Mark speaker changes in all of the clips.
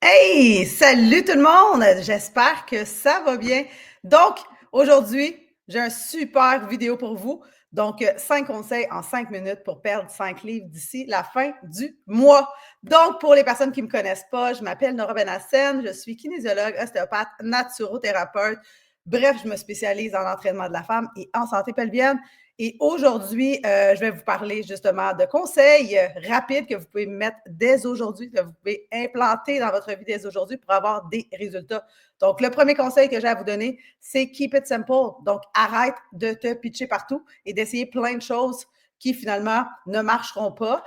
Speaker 1: Hey! Salut tout le monde! J'espère que ça va bien. Donc, aujourd'hui, j'ai un super vidéo pour vous. Donc, 5 conseils en 5 minutes pour perdre 5 livres d'ici la fin du mois. Donc, pour les personnes qui ne me connaissent pas, je m'appelle Nora Benassène, je suis kinésiologue, ostéopathe, naturothérapeute. Bref, je me spécialise en entraînement de la femme et en santé pelvienne. Et aujourd'hui, je vais vous parler justement de conseils rapides que vous pouvez mettre dès aujourd'hui, que vous pouvez implanter dans votre vie dès aujourd'hui pour avoir des résultats. Donc, le premier conseil que j'ai à vous donner, c'est keep it simple. Donc, arrête de te pitcher partout et d'essayer plein de choses qui finalement ne marcheront pas.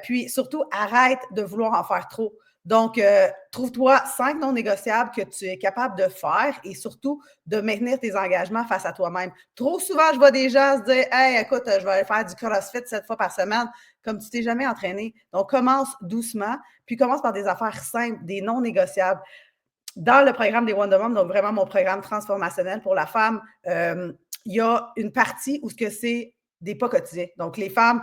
Speaker 1: Puis surtout, arrête de vouloir en faire trop. Donc, trouve-toi 5 non négociables que tu es capable de faire et surtout de maintenir tes engagements face à toi-même. Trop souvent, je vois des gens se dire hey, écoute, je vais aller faire du CrossFit 7 fois par semaine, comme tu t'es jamais entraîné. Donc, commence doucement, puis commence par des affaires simples, des non négociables. Dans le programme des Wonder Woman, donc vraiment mon programme transformationnel pour la femme, il y a une partie où ce que c'est des pas quotidiens. Donc, les femmes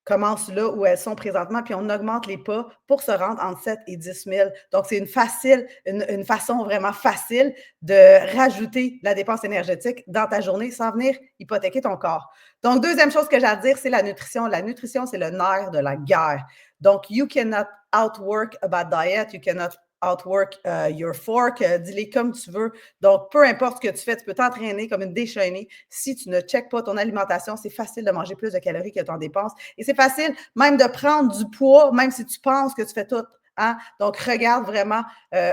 Speaker 1: commencent là où elles sont présentement, puis on augmente les pas pour se rendre entre 7 et 10 000. Donc, c'est une façon vraiment facile de rajouter la dépense énergétique dans ta journée sans venir hypothéquer ton corps. Donc, deuxième chose que j'ai à dire, c'est la nutrition. La nutrition, c'est le nerf de la guerre. Donc, you cannot outwork a bad diet, you cannot outwork your fork, dis-les comme tu veux. Donc, peu importe ce que tu fais, tu peux t'entraîner comme une déchaînée. Si tu ne checkes pas ton alimentation, c'est facile de manger plus de calories que tu en dépenses. Et c'est facile même de prendre du poids, même si tu penses que tu fais tout. Hein? Donc, regarde vraiment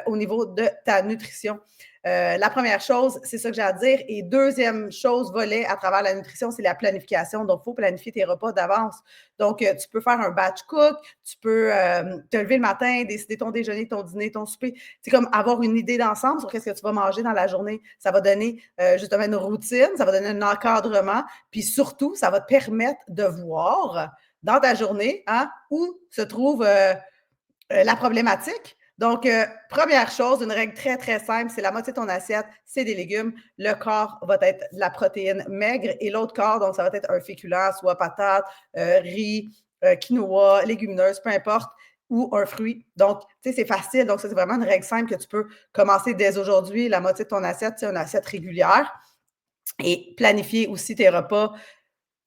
Speaker 1: au niveau de ta nutrition. La première chose, c'est ça que j'ai à dire. Et deuxième chose, volet à travers la nutrition, c'est la planification. Donc, il faut planifier tes repas d'avance. Donc, tu peux faire un batch cook, tu peux te lever le matin, décider ton déjeuner, ton dîner, ton souper. C'est comme avoir une idée d'ensemble sur qu'est-ce que tu vas manger dans la journée. Ça va donner justement une routine, ça va donner un encadrement, puis surtout, ça va te permettre de voir dans ta journée hein, où se trouve la problématique. Donc, première chose, une règle très, très simple, c'est la moitié de ton assiette, c'est des légumes. Le quart va être de la protéine maigre et l'autre quart, donc ça va être un féculent, soit patate, riz, quinoa, légumineuse, peu importe, ou un fruit. Donc, tu sais, c'est facile. Donc, ça, c'est vraiment une règle simple que tu peux commencer dès aujourd'hui. La moitié de ton assiette, c'est une assiette régulière. Et planifier aussi tes repas.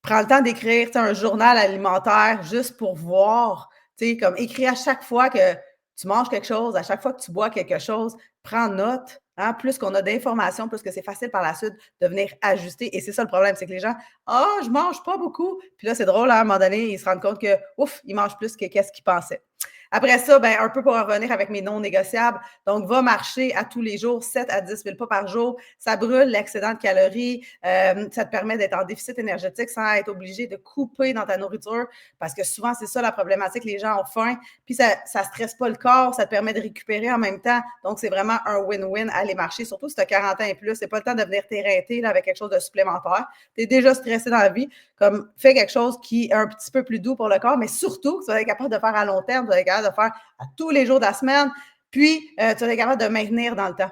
Speaker 1: Prends le temps d'écrire un journal alimentaire juste pour voir, tu sais, comme écrire à chaque fois que tu manges quelque chose, à chaque fois que tu bois quelque chose, prends note. Hein, plus qu'on a d'informations, plus que c'est facile par la suite de venir ajuster. Et c'est ça le problème, c'est que les gens, ah, je mange pas beaucoup. Puis là, c'est drôle, hein, à un moment donné, ils se rendent compte que, ouf, ils mangent plus que qu'est-ce qu'ils pensaient. Après ça, ben, un peu pour en revenir avec mes non négociables. Donc, va marcher à tous les jours, 7 à 10 000 pas par jour. Ça brûle l'excédent de calories. Ça te permet d'être en déficit énergétique sans être obligé de couper dans ta nourriture parce que souvent, c'est ça la problématique. Les gens ont faim, puis ça ne stresse pas le corps, ça te permet de récupérer en même temps. Donc, c'est vraiment un win-win à aller marcher, surtout si tu as 40 ans et plus. C'est pas le temps de venir t'éreinter là, avec quelque chose de supplémentaire. Tu es déjà stressé dans la vie. Comme, fais quelque chose qui est un petit peu plus doux pour le corps, mais surtout que tu vas être capable de faire à long terme, tu vas être capable de faire à tous les jours de la semaine, puis tu vas être capable de maintenir dans le temps.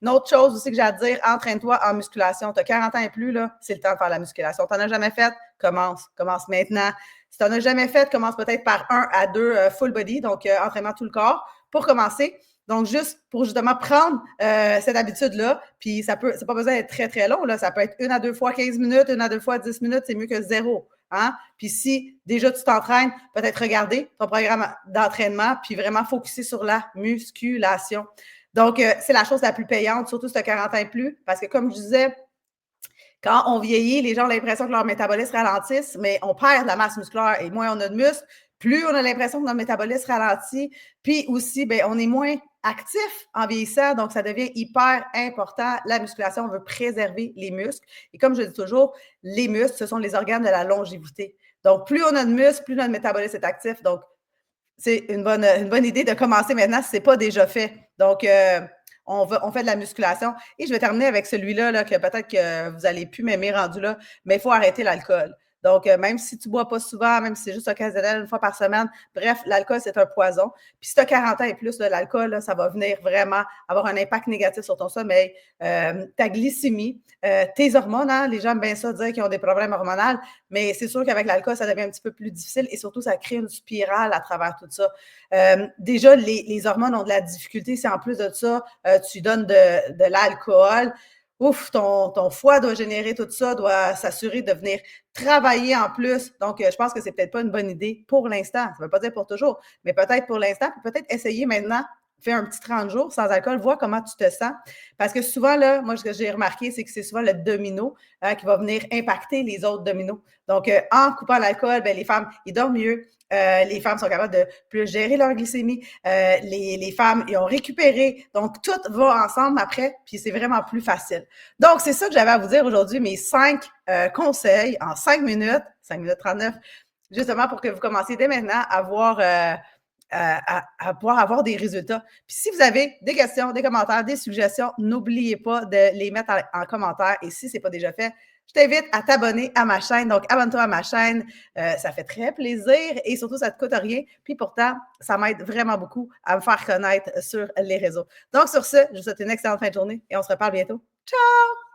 Speaker 1: Une autre chose aussi que j'ai à te dire, entraîne-toi en musculation. Tu as 40 ans et plus, là, c'est le temps de faire la musculation. Tu n'en as jamais fait, commence. Commence maintenant. Si tu n'en as jamais fait, commence peut-être par 1 à 2 full body, donc entraînement tout le corps, pour commencer. Donc, juste pour justement prendre cette habitude-là, puis ça peut, c'est pas besoin d'être très, très long, là. Ça peut être 1 à 2 fois 15 minutes, 1 à 2 fois 10 minutes, c'est mieux que zéro. Hein? Puis si déjà tu t'entraînes, peut-être regarder ton programme d'entraînement, puis vraiment focuser sur la musculation. Donc, c'est la chose la plus payante, surtout si tu as 40 ans et plus, parce que comme je disais, quand on vieillit, les gens ont l'impression que leur métabolisme ralentisse, mais on perd de la masse musculaire et moins on a de muscles, plus on a l'impression que notre métabolisme ralentit. Puis aussi, ben, on est moins actif en vieillissant, donc ça devient hyper important. La musculation, on veut préserver les muscles. Et comme je dis toujours, les muscles, ce sont les organes de la longévité. Donc, plus on a de muscles, plus notre métabolisme est actif. Donc, c'est une bonne idée de commencer maintenant si ce n'est pas déjà fait. Donc, on fait de la musculation. Et je vais terminer avec celui-là, là, que peut-être que vous n'allez plus m'aimer rendu là, mais il faut arrêter l'alcool. Donc, même si tu ne bois pas souvent, même si c'est juste occasionnel, une fois par semaine, bref, l'alcool, c'est un poison. Puis si tu as 40 ans et plus, l'alcool, là, ça va venir vraiment avoir un impact négatif sur ton sommeil, ta glycémie, tes hormones. Hein, les gens aiment bien ça dire qu'ils ont des problèmes hormonaux, mais c'est sûr qu'avec l'alcool, ça devient un petit peu plus difficile et surtout, ça crée une spirale à travers tout ça. Déjà, les hormones ont de la difficulté. Si en plus de ça, tu donnes de l'alcool, ouf, ton foie doit générer tout ça, doit s'assurer de venir travailler en plus. Donc, je pense que c'est peut-être pas une bonne idée pour l'instant. Ça ne veut pas dire pour toujours, mais peut-être pour l'instant, puis peut-être essayer maintenant. Fais un petit 30 jours sans alcool, vois comment tu te sens. Parce que souvent, là, moi, ce que j'ai remarqué, c'est que c'est souvent le domino qui va venir impacter les autres dominos. Donc, en coupant l'alcool, ben, les femmes, ils dorment mieux. Les femmes sont capables de plus gérer leur glycémie. Les femmes, ils ont récupéré. Donc, tout va ensemble après, puis c'est vraiment plus facile. Donc, c'est ça que j'avais à vous dire aujourd'hui, mes 5 conseils en 5 minutes 39, justement pour que vous commenciez dès maintenant à voir à pouvoir avoir des résultats. Puis si vous avez des questions, des commentaires, des suggestions, n'oubliez pas de les mettre en commentaire. Et si ce n'est pas déjà fait, je t'invite à t'abonner à ma chaîne. Donc, abonne-toi à ma chaîne. Ça fait très plaisir et surtout, ça ne te coûte rien. Puis pourtant, ça m'aide vraiment beaucoup à me faire connaître sur les réseaux. Donc, sur ce, je vous souhaite une excellente fin de journée et on se reparle bientôt. Ciao!